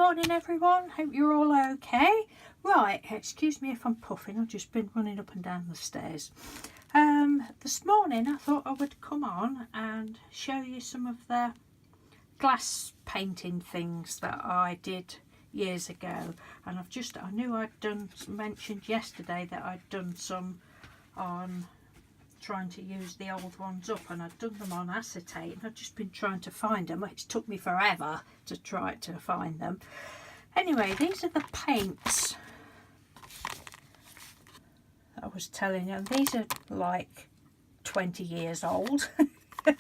morning everyone, hope you're all okay. Right, excuse me if I'm puffing, I've just been running up and down the stairs. This morning I thought I would come on and show you some of the glass painting things that I did years ago, and I knew I'd mentioned yesterday that I'd done some on trying to use the old ones up, and I'd done them on acetate, and I've just been trying to find them. It's took me forever to try to find them. Anyway, these are the paints I was telling you. These are like 20 years old. Yeah,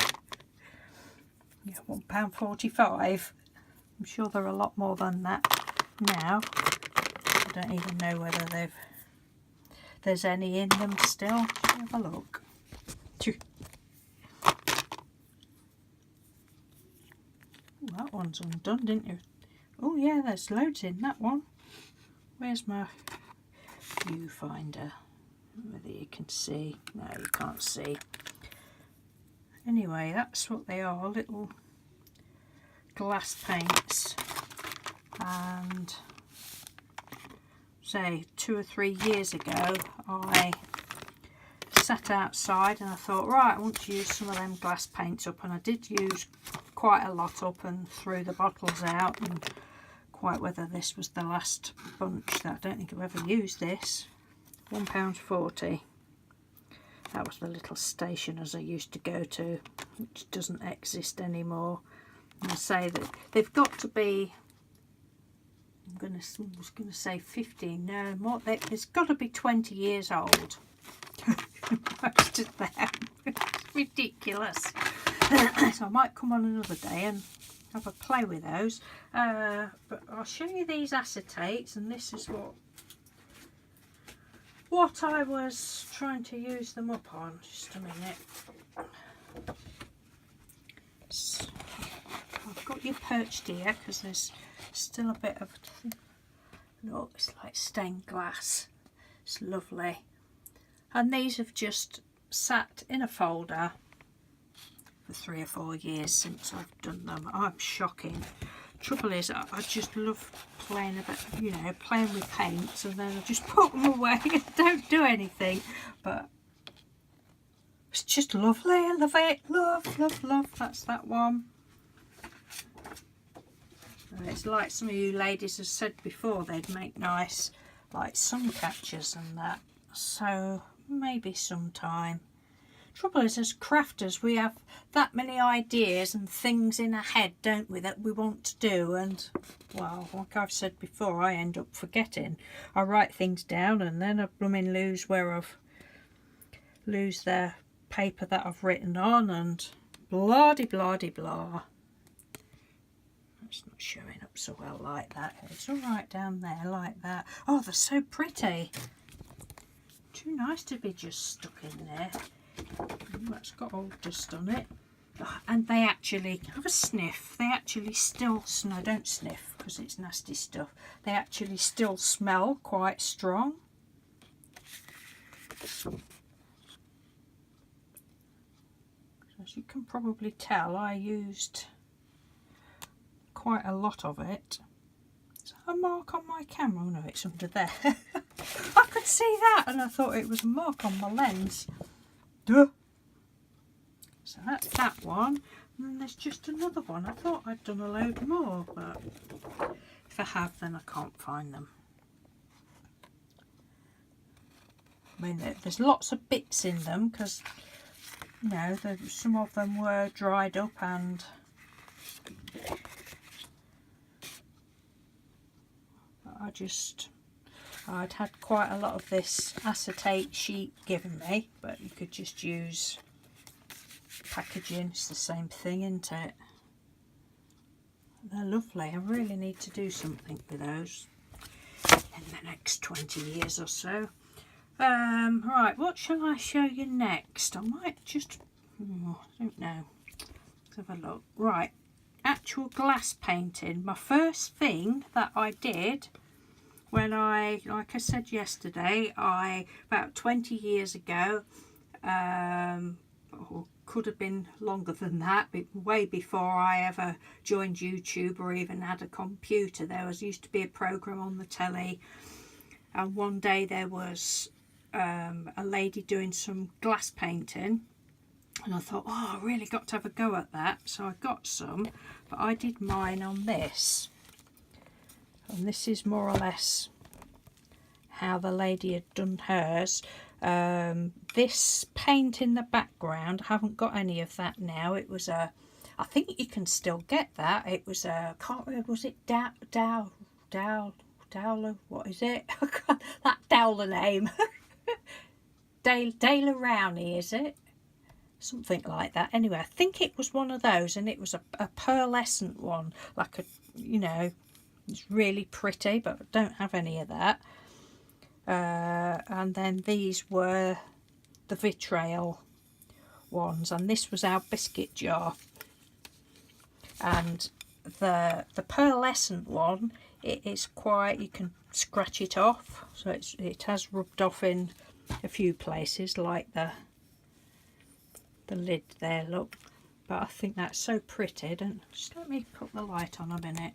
£1.45. I'm sure they're a lot more than that now. I don't even know whether there's any in them still. Have a look. That one's undone, didn't you? Oh yeah, there's loads in that one. Where's my viewfinder? Whether you can see. No, you can't see. Anyway, that's what they are, little glass paints. And say 2 or 3 years ago I sat outside and I thought, right, I want to use some of them glass paints up, and I did use quite a lot up and threw the bottles out, and quite whether this was the last bunch. That I don't think I've ever used this. £1.40. That was the little station as I used to go to, which doesn't exist anymore. And I say that they've got to be, I was going to say 15, no more, it's got to be 20 years old. Most of them. It's ridiculous. So I might come on another day and have a play with those. But I'll show you these acetates, and this is what I was trying to use them up on. Just a minute. So, I've got you perched here because there's still a bit of, look, it's like stained glass. It's lovely. And these have just sat in a folder for 3 or 4 years since I've done them. I'm shocking. Trouble is, I just love playing playing with paints, and then I just put them away and don't do anything. But it's just lovely. I love it. Love, love, love. That's that one. And it's like some of you ladies have said before, they'd make nice like sun catchers and that. So maybe sometime. Trouble is, as crafters, we have that many ideas and things in our head, don't we, that we want to do, and well, like I've said before, I end up forgetting. I write things down and then I blooming lose the paper that I've written on, and blah de blah de blah. It's not showing up so well like that. It's all right down there like that. Oh, they're so pretty. Too nice to be just stuck in there. That's got old dust on it. Oh, and they actually have a sniff. They actually still, no, don't sniff because it's nasty stuff. They actually still smell quite strong. As you can probably tell, I used quite a lot of it. Is that a mark on my camera? Oh no, it's under there. I could see that and I thought it was a mark on my lens. Duh. So that's that one, and then there's just another one. I thought I'd done a load more, but if I have, then I can't find them. I mean, there's lots of bits in them because, you know, some of them were dried up, and I'd had quite a lot of this acetate sheet given me, but you could just use packaging. It's the same thing, isn't it? They're lovely. I really need to do something with those in the next 20 years or so. Right, what shall I show you next? I might just, I don't know. Let's have a look. Right, actual glass painting. My first thing that I did when like I said yesterday, about 20 years ago, I or could have been longer than that, but way before I ever joined YouTube or even had a computer. There used to be a programme on the telly, and one day there was a lady doing some glass painting, and I thought, oh, I really got to have a go at that. So I got some, but I did mine on this, and this is more or less how the lady had done hers. This paint in the background, I haven't got any of that now. It was a, I think you can still get that. It was a, can't remember, was it Dowler, what is it? That Dowler name. Dale Rowney, is it? Something like that. Anyway, I think it was one of those, and it was a pearlescent one, like a, you know, it's really pretty, but I don't have any of that. And then these were the vitriol ones, and this was our biscuit jar. And the pearlescent one, it is quite, you can scratch it off, so it has rubbed off in a few places, like the lid there, look. But I think that's so pretty. Just let me put the light on a minute.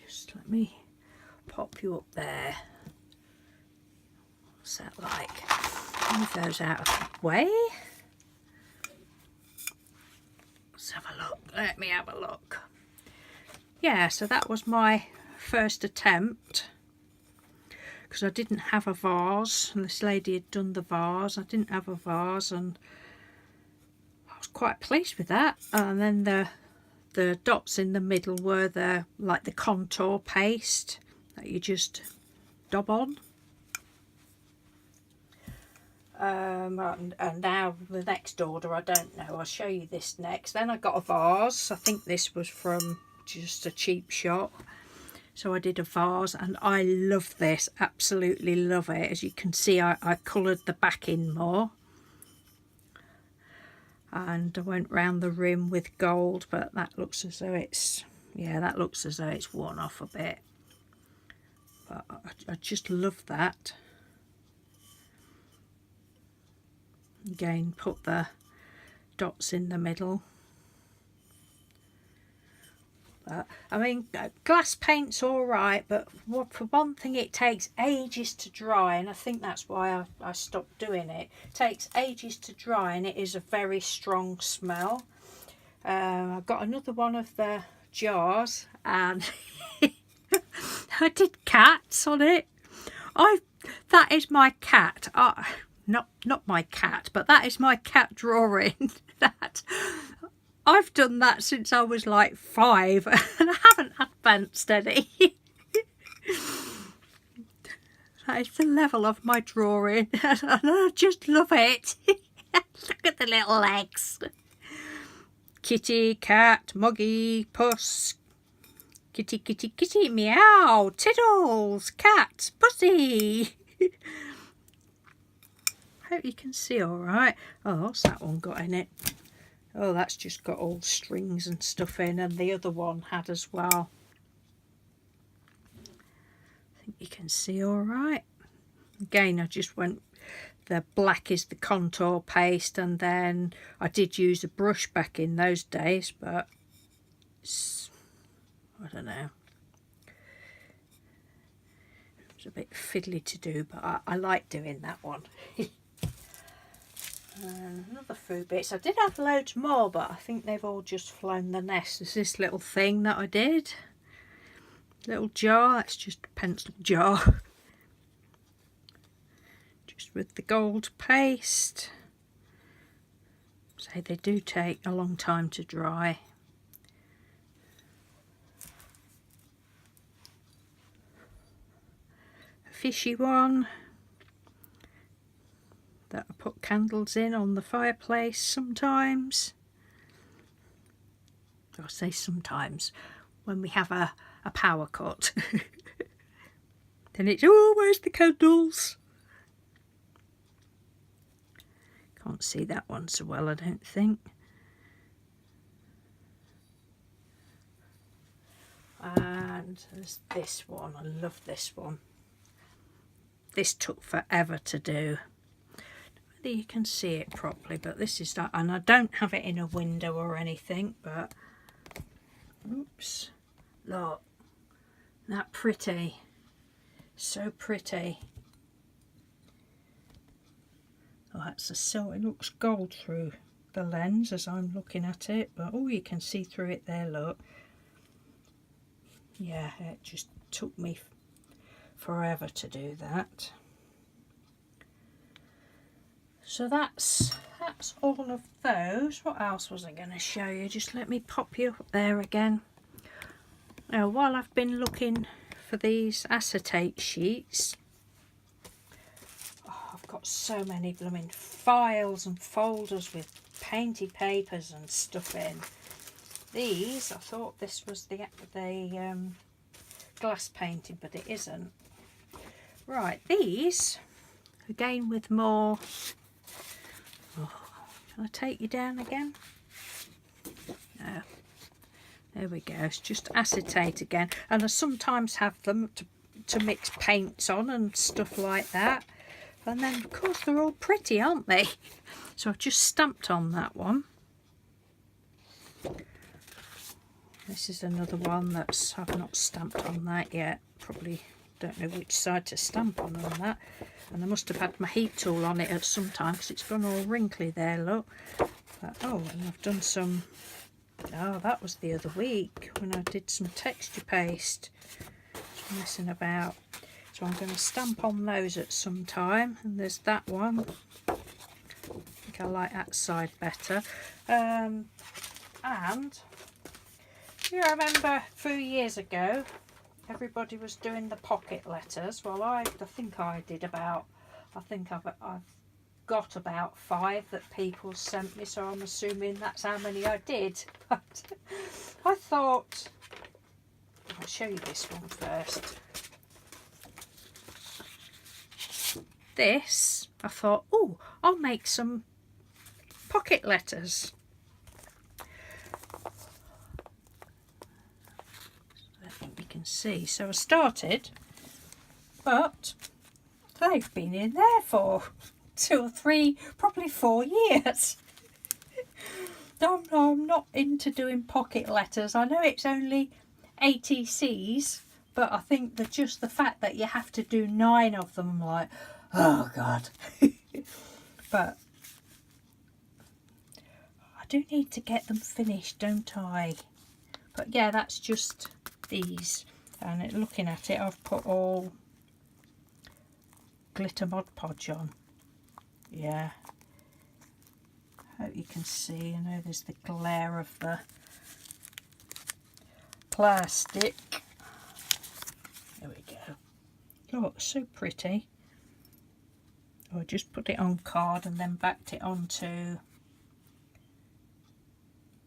Just let me pop you up there. What's that like? Move those out of the way. Let's have a look. Let me have a look. Yeah, so that was my first attempt, because I didn't have a vase, and this lady had done the vase. I didn't have a vase, and I was quite pleased with that. And then the dots in the middle were like the contour paste that you just dab on. And now the next order, I don't know, I'll show you this next. Then I got a vase. I think this was from just a cheap shop. So I did a vase, and I love this, absolutely love it. As you can see, I coloured the back in more, and I went round the rim with gold, but that looks as though it's, yeah, that looks as though it's worn off a bit. But I just love that. Again, put the dots in the middle. I mean, glass paint's alright, but for one thing, it takes ages to dry, and I think that's why I stopped doing it. It takes ages to dry, and it is a very strong smell. I've got another one of the jars, and I did cats on it. That is my cat. Not my cat, but that is my cat drawing. That I've done that since I was like 5, and I haven't advanced any. That is the level of my drawing, and I just love it. Look at the little legs. Kitty, cat, muggy, puss. Kitty, kitty, kitty, meow, tiddles, cat, pussy. Hope you can see all right. Oh, what's that one got in it? Oh, that's just got all strings and stuff in, and the other one had as well. I think you can see all right. Again, I just went, the black is the contour paste, and then I did use a brush back in those days, but I don't know. It was a bit fiddly to do, but I like doing that one. Another few bits. I did have loads more, but I think they've all just flown the nest. There's this little thing that I did. Little jar. It's just a pencil jar. Just with the gold paste. So they do take a long time to dry. A fishy one that I put candles in on the fireplace sometimes. I say sometimes, when we have a power cut. Then it's, oh, where's the candles? Can't see that one so well, I don't think. And there's this one. I love this one. this took forever to do. Whether you can see it properly, but this is that, and I don't have it in a window or anything, but oops, look, that pretty, so pretty. Oh, that's a silver. It looks gold through the lens as I'm looking at it, but oh, you can see through it there, look. Yeah, it just took me forever to do that. So that's all of those. What else was I going to show you? Just let me pop you up there again. Now, while I've been looking for these acetate sheets, oh, I've got so many blooming files and folders with painty papers and stuff in. These, I thought this was the glass painting, but it isn't. Right, these, again with more... Oh, can I take you down again? No. There we go. It's just acetate again. And I sometimes have them to mix paints on and stuff like that. And then, of course, they're all pretty, aren't they? So I've just stamped on that one. This is another one that's I've not stamped on that yet. Probably don't know which side to stamp on that. And I must have had my heat tool on it at some time because it's gone all wrinkly there, look. But, oh, and I've done some... Oh, that was the other week when I did some texture paste. Just messing about. So I'm going to stamp on those at some time. And there's that one. I think I like that side better. And you remember a few years ago, everybody was doing the pocket letters. Well, I think I did about, I think I've got about 5 that people sent me, so I'm assuming that's how many I did. But I thought, I'll show you this one first. This, I thought, oh, I'll make some pocket letters. I think you can see. So I started, but they've been in there for 2 or 3, probably 4 years. I'm not into doing pocket letters. I know it's only ATCs, but I think that just the fact that you have to do 9 of them, I'm like, oh God. But I do need to get them finished, don't I? But yeah, that's just these. And looking at it, I've put all glitter Mod Podge on. Yeah, hope you can see. I know there's the glare of the plastic. There we go. Oh, it's so pretty. I just put it on card and then backed it onto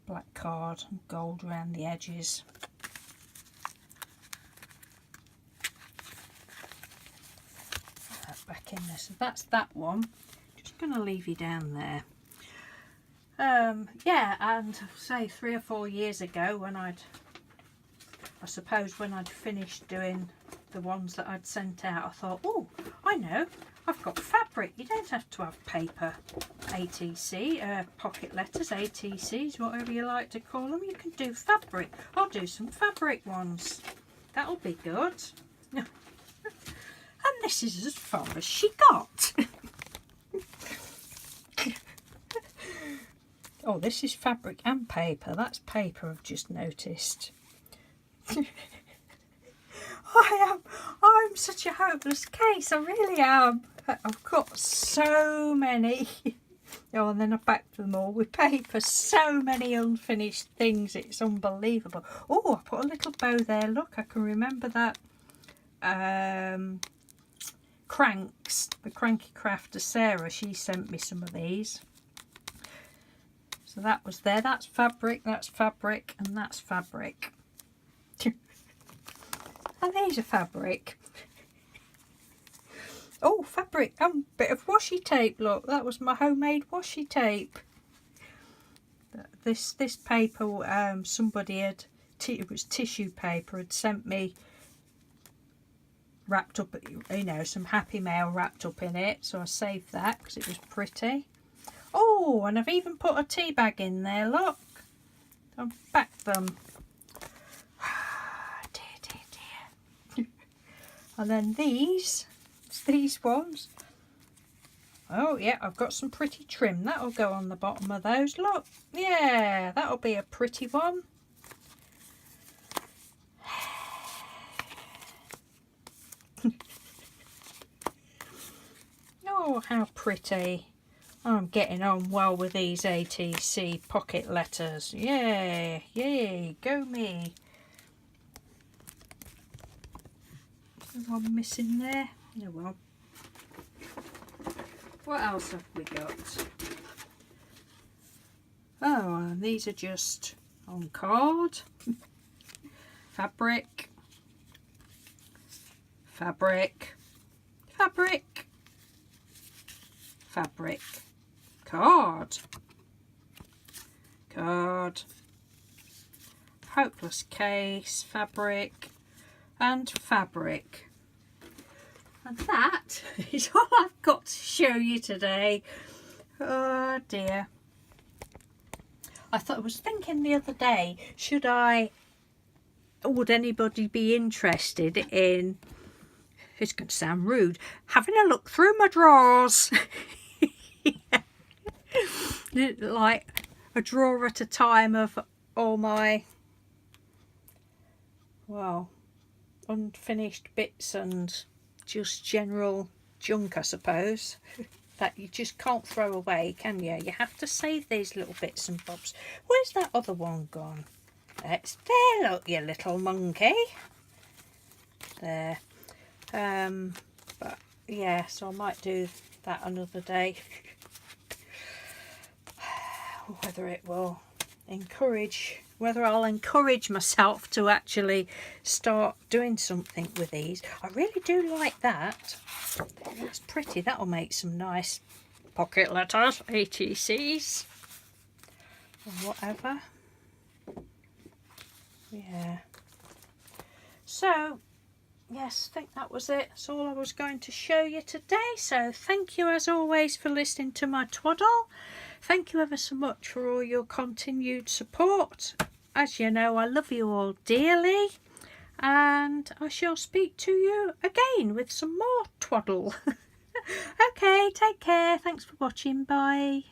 black card and gold around the edges. That back in there. So that's that one. Going to leave you down there. Yeah, and say 3 or 4 years ago when I suppose when I'd finished doing the ones that I'd sent out, I thought, oh, I know, I've got fabric. You don't have to have paper ATC, pocket letters, ATCs, whatever you like to call them. You can do fabric. I'll do some fabric ones. That'll be good. And this is as far as she got. Oh, this is fabric and paper. That's paper, I've just noticed. I'm such a hopeless case. I really am. I've got so many. Oh, and then I backed them all with paper. So many unfinished things. It's unbelievable. Oh, I put a little bow there. Look, I can remember that. Cranks. The Cranky Crafter Sarah. She sent me some of these. So that was there. That's fabric, and that's fabric. And these are fabric. Oh, fabric and bit of washi tape. Look, that was my homemade washi tape. This paper, somebody had, it was tissue paper, had sent me wrapped up, you know, some Happy Mail wrapped up in it, so I saved that because it was pretty. Oh, and I've even put a tea bag in there, look. I've backed them. Dear, dear. And then these ones. Oh yeah, I've got some pretty trim. That'll go on the bottom of those, look. Yeah, that'll be a pretty one. Oh, how pretty. I'm getting on well with these ATC pocket letters. Yay, yay, go me. There's one missing there. Oh well. What else have we got? Oh, and these are just on card. Fabric. Fabric. Fabric. Fabric. Card. Card. Hopeless case. Fabric. And fabric. And that is all I've got to show you today. Oh dear. I was thinking the other day, would anybody be interested in, it's going to sound rude, having a look through my drawers? Like a drawer at a time of all my, well, unfinished bits and just general junk, I suppose, that you just can't throw away, can you? You have to save these little bits and bobs. Where's that other one gone? It's there, look, you little monkey. There. But yeah, so I might do that another day. Whether I'll encourage myself to actually start doing something with these. I really do like that. That's pretty. That'll make some nice pocket letters, ATCs, or whatever. Yeah. So, yes, I think that was it. That's all I was going to show you today. So thank you as always for listening to my twaddle. Thank you ever so much for all your continued support. As you know, I love you all dearly, and I shall speak to you again with some more twaddle. Okay, take care. Thanks for watching. Bye.